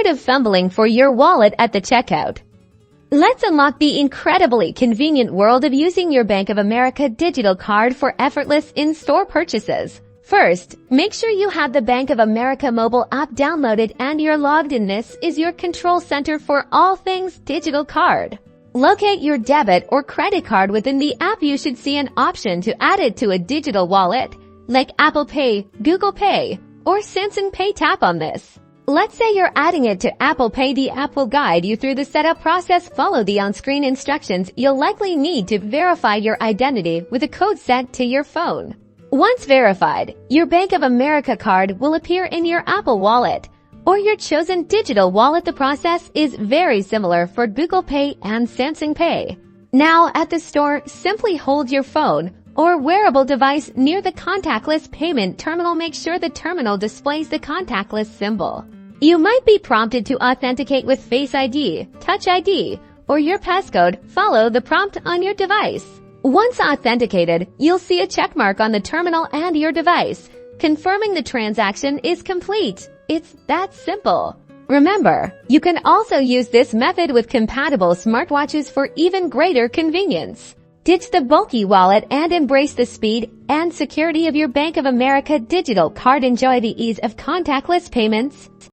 Tired of fumbling for your wallet at the checkout? Let's unlock the incredibly convenient world of using your Bank of America digital card for effortless in-store purchases. First, make sure you have the Bank of America mobile app downloaded and you're logged in. This is your control center for all things digital card. Locate your debit or credit card within the app. You should see an option to add it to a digital wallet, like Apple Pay, Google Pay, or Samsung Pay. Tap on this. Let's say you're adding it to Apple Pay. The app will guide you through the setup process. Follow the on-screen instructions. You'll likely need to verify your identity with a code sent to your phone. Once verified, your Bank of America card will appear in your Apple Wallet or your chosen digital wallet. The process is very similar for Google Pay and Samsung Pay. Now, at the store, simply hold your phone or wearable device near the contactless payment terminal. Make sure the terminal displays the contactless symbol. You might be prompted to authenticate with Face ID, Touch ID, or your passcode. Follow the prompt on your device. Once authenticated, you'll see a check mark on the terminal and your device, confirming the transaction is complete. It's that simple. Remember, you can also use this method with compatible smartwatches for even greater convenience. Ditch the bulky wallet and embrace the speed and security of your Bank of America digital card. Enjoy the ease of contactless payments.